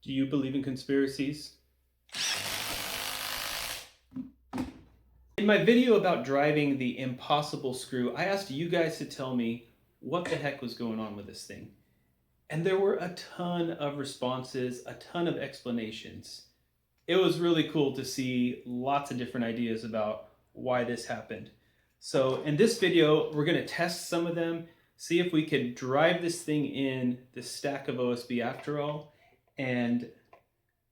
Do you believe in conspiracies? In my video about driving the impossible screw, I asked you guys to tell me what the heck was going on with this thing. And there were a ton of responses, a ton of explanations. It was really cool to see lots of different ideas about why this happened. So in this video, we're going to test some of them, see if we could drive this thing in this stack of OSB after all, and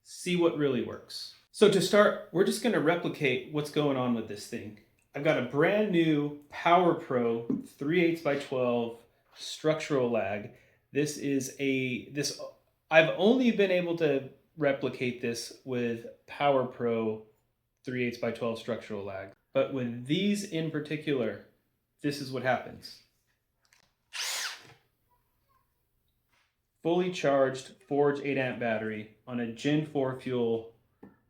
see what really works. So to start, we're just going to replicate what's going on with this thing. I've got a brand new Power Pro 3/8 by 12 structural lag. I've only been able to replicate this with Power Pro 3/8 by 12 structural lag. But with these in particular, this is what happens. Fully charged Forge 8 amp battery on a Gen 4 fuel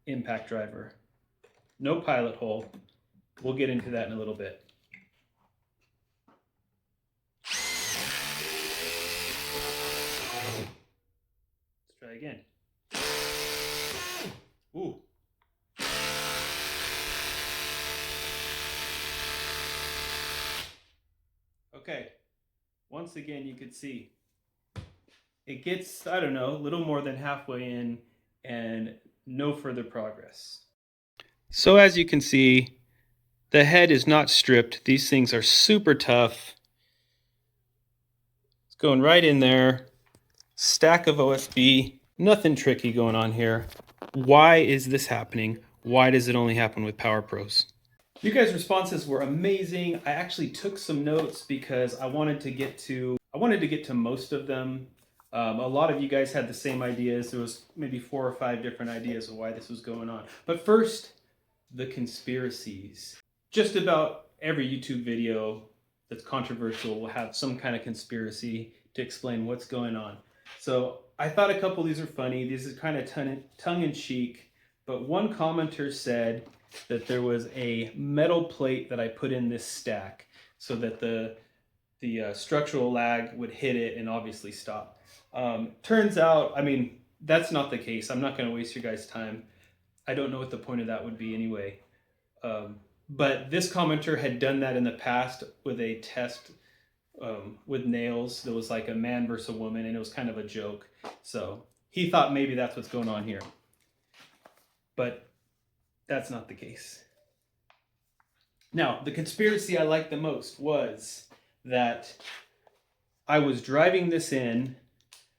impact driver. No pilot hole. We'll get into that in a little bit. Let's try again. Ooh. Okay. Once again, you could see it gets, I don't know, a little more than halfway in and no further progress. So as you can see, the head is not stripped. These things are super tough. It's going right in there. Stack of OSB. Nothing tricky going on here. Why is this happening? Why does it only happen with Power Pros? You guys' responses were amazing. I actually took some notes because I wanted to get to most of them. A lot of you guys had the same ideas. There was maybe 4 or 5 different ideas of why this was going on. But first, the conspiracies. Just about every YouTube video that's controversial will have some kind of conspiracy to explain what's going on. So I thought a couple of these are funny. These are kind of tongue-in-cheek. But one commenter said that there was a metal plate that I put in this stack so that the structural lag would hit it and obviously stop. Turns out, I mean, that's not the case. I'm not going to waste your guys' time. I don't know what the point of that would be anyway. But this commenter had done that in the past with a test with nails. There was like a man versus a woman, and it was kind of a joke. So he thought maybe that's what's going on here. But that's not the case. Now, the conspiracy I liked the most was that I was driving this in.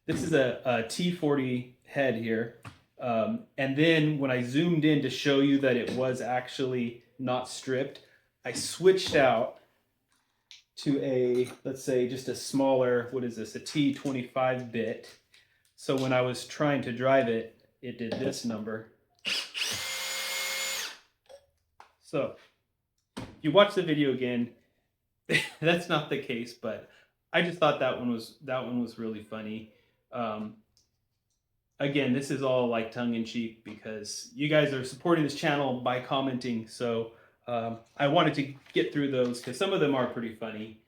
This is a T40 head here. And then when I zoomed in to show you that it was actually not stripped, I switched out to a, let's say, just a smaller, what is this, a T25 bit. So when I was trying to drive it, it did this number. So if you watch the video again, that's not the case, but I just thought that one was really funny. Again, this is all like tongue-in-cheek because you guys are supporting this channel by commenting, so I wanted to get through those because some of them are pretty funny.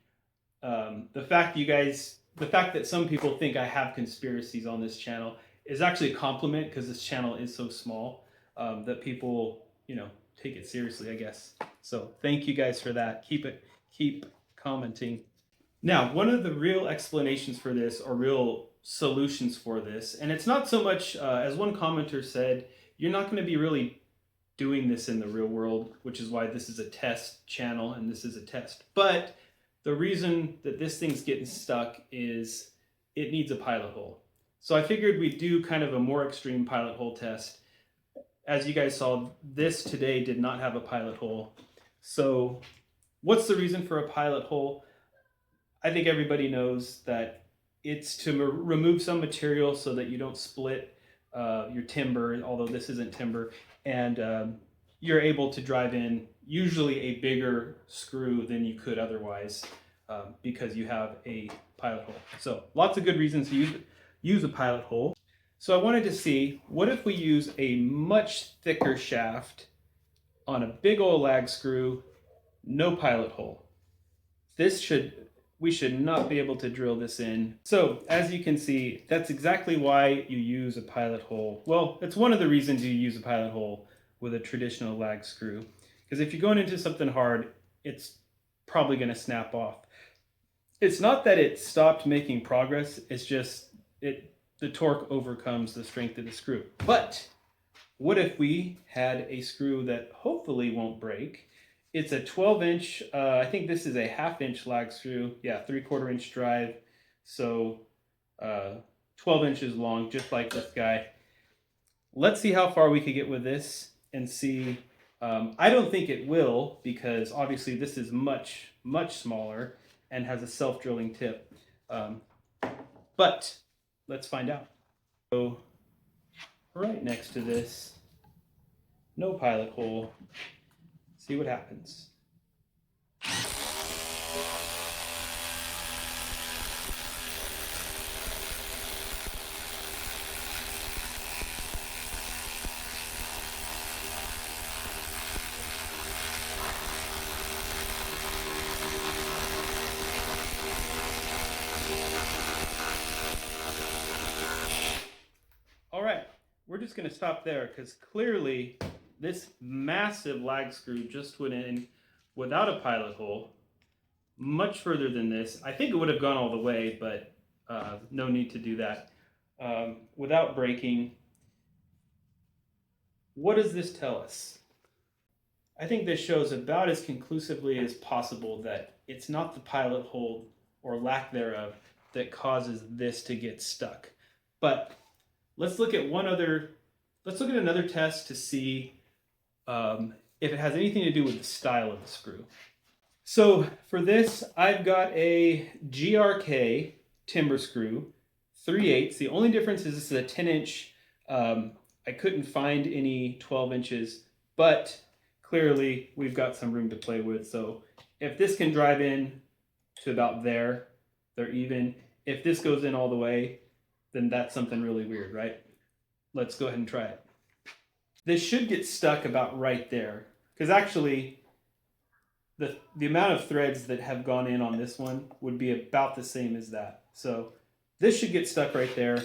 The fact that some people think I have conspiracies on this channel is actually a compliment because this channel is so small that people, take it seriously, I guess. So thank you guys for that. Keep commenting. Now, one of the real explanations for this, or real solutions for this, and it's not so much, as one commenter said, you're not going to be really doing this in the real world, which is why this is a test channel and this is a test. But the reason that this thing's getting stuck is it needs a pilot hole. So I figured we'd do kind of a more extreme pilot hole test. As you guys saw, this today did not have a pilot hole. So what's the reason for a pilot hole? I think everybody knows that it's to remove some material so that you don't split your timber, although this isn't timber, and you're able to drive in usually a bigger screw than you could otherwise because you have a pilot hole. So lots of good reasons to use a pilot hole. So I wanted to see, what if we use a much thicker shaft on a big old lag screw, no pilot hole? This should we should not be able to drill this in. So as you can see, that's exactly why you use a pilot hole. Well, it's one of the reasons you use a pilot hole with a traditional lag screw. Because if you're going into something hard, it's probably going to snap off. It's not that it stopped making progress, it's just the torque overcomes the strength of the screw. But what if we had a screw that hopefully won't break? It's a 12-inch, I think this is a 1/2-inch lag screw. Yeah, 3/4 inch drive. So 12 inches long, just like this guy. Let's see how far we could get with this and see. I don't think it will, because obviously this is much, much smaller and has a self-drilling tip. But let's find out. So right next to this, no pilot hole. See what happens. All right, we're just going to stop there because clearly this massive lag screw just went in without a pilot hole, much further than this. I think it would have gone all the way, but no need to do that. Without breaking. What does this tell us? I think this shows about as conclusively as possible that it's not the pilot hole or lack thereof that causes this to get stuck. But let's look at another test to see if it has anything to do with the style of the screw. So for this, I've got a GRK timber screw, 3/8. The only difference is this is a 10-inch. I couldn't find any 12 inches, but clearly we've got some room to play with. So if this can drive in to about there, they're even. If this goes in all the way, then that's something really weird, right? Let's go ahead and try it. This should get stuck about right there, because actually the amount of threads that have gone in on this one would be about the same as that. So this should get stuck right there.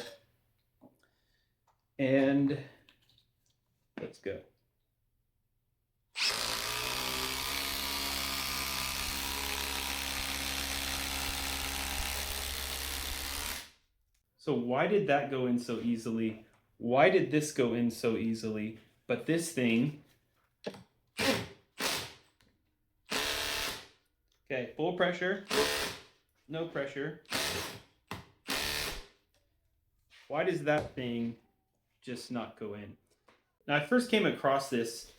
And let's go. So why did that go in so easily? Why did this go in so easily? But this thing, okay, full pressure, no pressure. Why does that thing just not go in? Now, I first came across this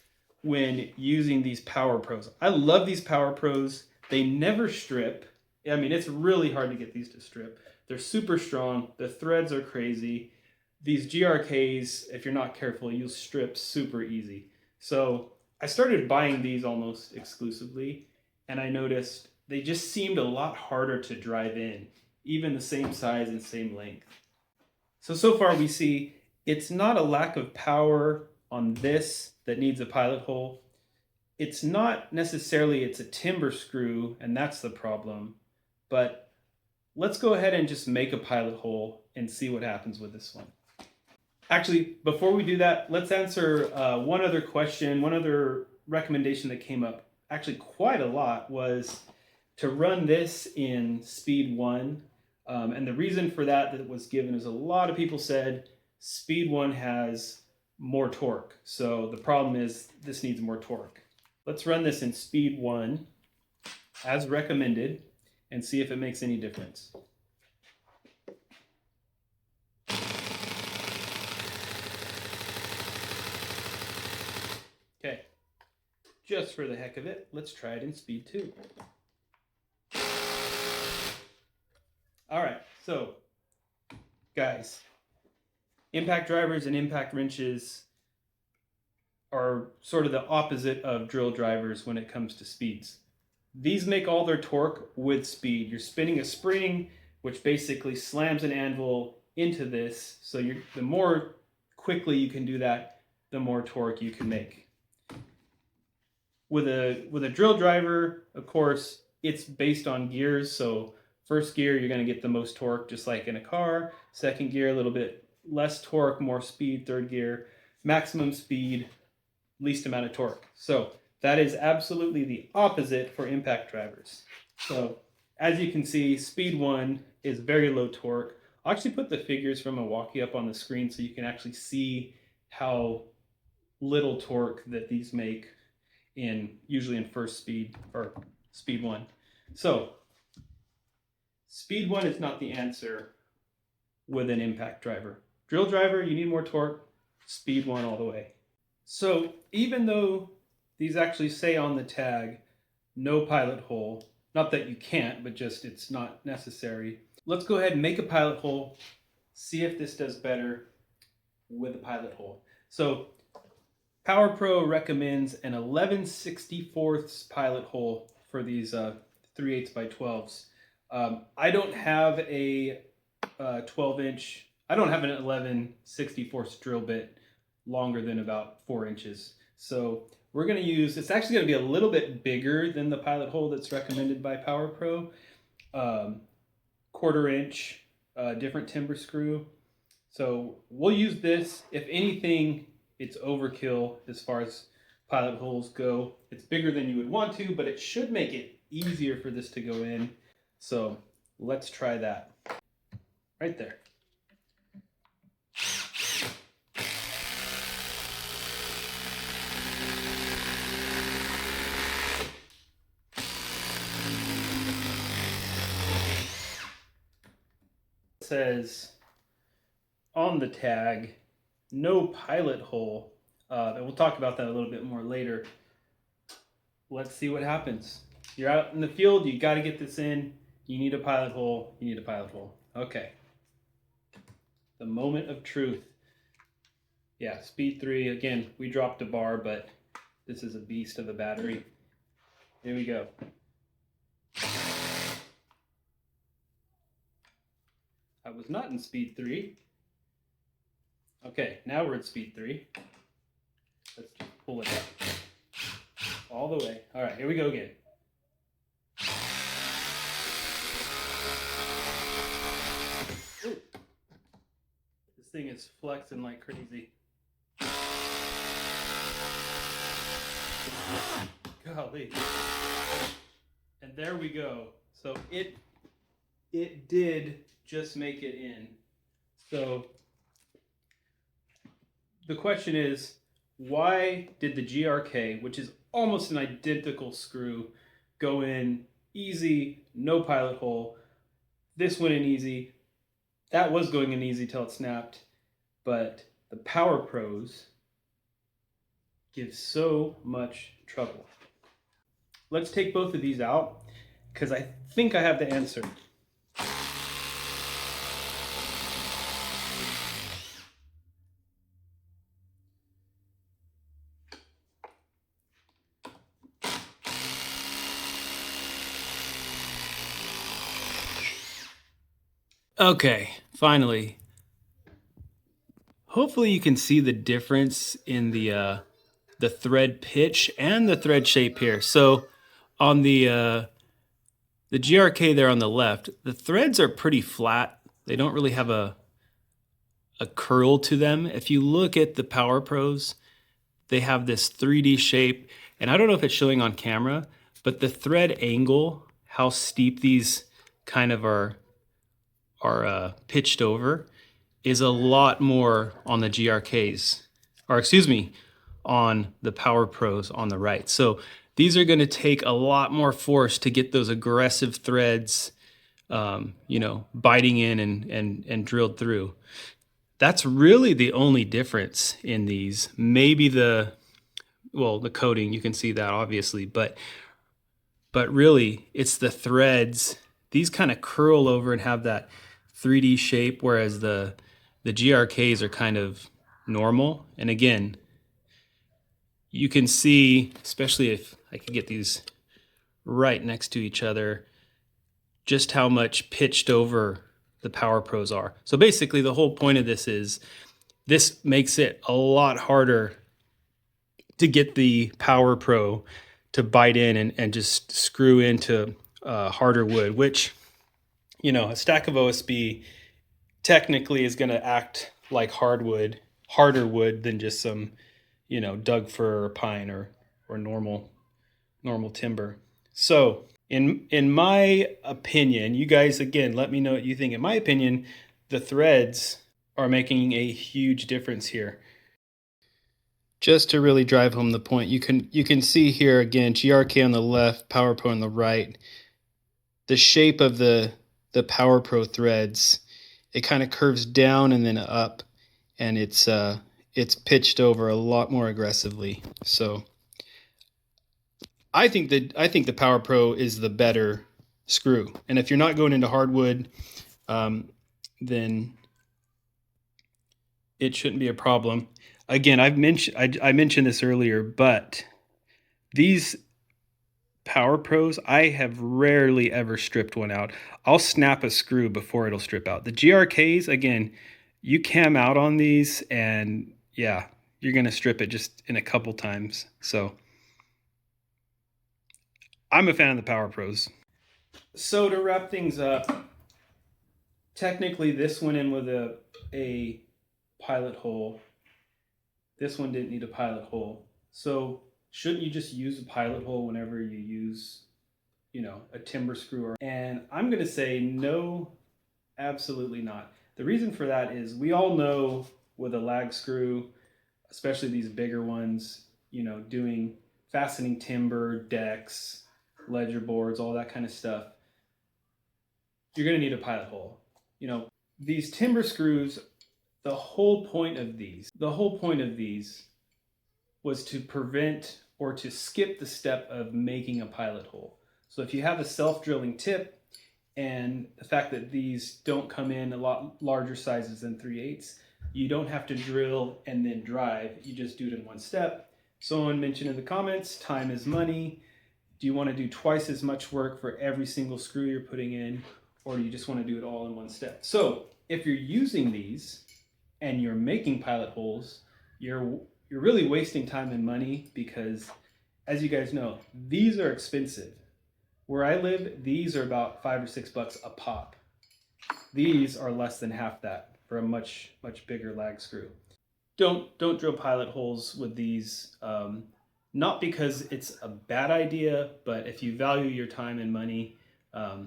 when using these Power Pros. I love these Power Pros. They never strip. I mean, it's really hard to get these to strip. They're super strong. The threads are crazy. These GRKs, if you're not careful, you'll strip super easy. So I started buying these almost exclusively, and I noticed they just seemed a lot harder to drive in, even the same size and same length. So far we see it's not a lack of power on this that needs a pilot hole. It's not necessarily it's a timber screw, and that's the problem. But let's go ahead and just make a pilot hole and see what happens with this one. Actually, before we do that, let's answer one other question. One other recommendation that came up, actually quite a lot, was to run this in speed 1. And the reason for that was given is a lot of people said speed 1 has more torque. So the problem is this needs more torque. Let's run this in speed 1 as recommended and see if it makes any difference. Okay, just for the heck of it, let's try it in speed 2. All right, so guys, impact drivers and impact wrenches are sort of the opposite of drill drivers when it comes to speeds. These make all their torque with speed. You're spinning a spring, which basically slams an anvil into this. So the more quickly you can do that, the more torque you can make. With a drill driver, of course, it's based on gears. So First gear, you're going to get the most torque, just like in a car. Second gear, a little bit less torque, more speed. Third gear, maximum speed, least amount of torque. So that is absolutely the opposite for impact drivers. So as you can see, speed 1 is very low torque. I'll actually put the figures from Milwaukee up on the screen so you can actually see how little torque that these make usually in first speed or speed 1. So speed 1 is not the answer with an impact driver. Drill driver, you need more torque. Speed 1 all the way. So even though these actually say on the tag, no pilot hole, not that you can't, but just it's not necessary. Let's go ahead and make a pilot hole, see if this does better with a pilot hole. So PowerPro recommends an 11/64 pilot hole for these 3/8 by 12s. I don't have a 12-inch, I don't have an 11/64 drill bit longer than about 4 inches. So we're going to use, it's actually going to be a little bit bigger than the pilot hole that's recommended by PowerPro. 1/4 inch, different timber screw. So we'll use this. If anything, it's overkill as far as pilot holes go. It's bigger than you would want to, but it should make it easier for this to go in. So let's try that. Right there. It says on the tag, no pilot hole. And we'll talk about that a little bit more later. Let's see what happens. You're out in the field, you got to get this in. You need a pilot hole, you need a pilot hole. Okay. The moment of truth. Yeah, speed 3. Again, we dropped a bar, but this is a beast of a battery. Here we go. I was not in speed 3. Okay, now we're at speed 3. Let's just pull it up. All the way. All right, here we go again. Ooh. This thing is flexing like crazy. Golly. And there we go. So it did just make it in. So the question is, why did the GRK, which is almost an identical screw, go in easy, no pilot hole? This went in easy. That was going in easy till it snapped. But the PowerPros give so much trouble. Let's take both of these out because I think I have the answer. Okay, finally. Hopefully you can see the difference in the thread pitch and the thread shape here. So on the GRK there on the left, the threads are pretty flat. They don't really have a curl to them. If you look at the PowerPros, they have this 3D shape, and I don't know if it's showing on camera, but the thread angle, how steep these kind of are pitched over, is a lot more on the GRKs, or excuse me, on the PowerPros on the right. So these are going to take a lot more force to get those aggressive threads, biting in and drilled through. That's really the only difference in these. Maybe the coating, you can see that obviously, but really it's the threads. These kind of curl over and have that 3D shape, whereas the GRKs are kind of normal. And again, you can see, especially if I could get these right next to each other, just how much pitched over the PowerPros are. So basically the whole point of this is, this makes it a lot harder to get the PowerPro to bite in and just screw into harder wood, which You know, a stack of OSB technically is going to act like hardwood, harder wood than just some, you know, Doug fir or pine or normal timber. So in my opinion, you guys again let me know what you think. In my opinion, the threads are making a huge difference here. Just to really drive home the point, you can see here again, GRK on the left, Power Pro on the right. The shape of the Power Pro threads, it kind of curves down and then up, and it's pitched over a lot more aggressively. So I think the Power Pro is the better screw. And if you're not going into hardwood, then it shouldn't be a problem. Again, I mentioned this earlier, but these Power Pros, I have rarely ever stripped one out. I'll snap a screw before it'll strip out. The GRKs, again, you cam out on these and yeah, you're going to strip it just in a couple times. So I'm a fan of the Power Pros. So to wrap things up, technically this went in with a pilot hole. This one didn't need a pilot hole. So shouldn't you just use a pilot hole whenever you use, you know, a timber screw? And I'm going to say no, absolutely not. The reason for that is we all know with a lag screw, especially these bigger ones, you know, doing fastening timber, decks, ledger boards, all that kind of stuff, you're going to need a pilot hole. You know, these timber screws, the whole point of these was to prevent or to skip the step of making a pilot hole. So if you have a self-drilling tip, and the fact that these don't come in a lot larger sizes than 3/8, you don't have to drill and then drive. You just do it in one step. Someone mentioned in the comments, time is money. Do you want to do twice as much work for every single screw you're putting in, or do you just want to do it all in one step? So if you're using these and you're making pilot holes, you're really wasting time and money because, as you guys know, these are expensive. Where I live, these are about $5 or $6 a pop. These are less than half that for a much bigger lag screw. Don't drill pilot holes with these. Not because it's a bad idea, but if you value your time and money,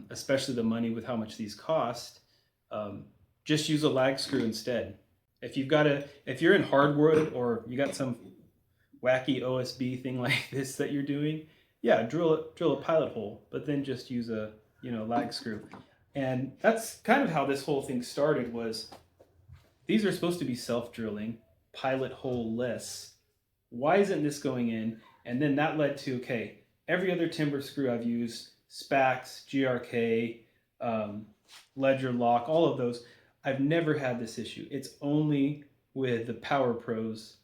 especially the money with how much these cost, just use a lag screw instead. If you're in hardwood or you got some wacky OSB thing like this that you're doing, yeah, drill a pilot hole, but then just use a, you know, lag screw. And that's kind of how this whole thing started. Was these are supposed to be self-drilling, pilot hole-less. Why isn't this going in? And then that led to, okay, every other timber screw I've used, Spax, GRK, Ledger Lock, all of those, I've never had this issue. It's only with the Power Pros.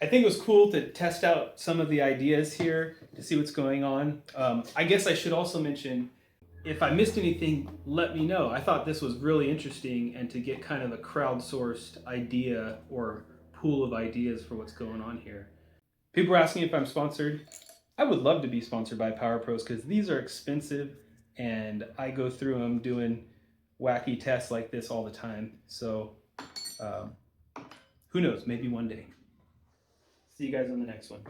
I think it was cool to test out some of the ideas here to see what's going on. I guess I should also mention, if I missed anything, let me know. I thought this was really interesting, and to get kind of a crowdsourced idea or pool of ideas for what's going on here. People are asking if I'm sponsored. I would love to be sponsored by Power Pros because these are expensive and I go through them doing wacky tests like this all the time. So who knows, maybe one day. See you guys on the next one.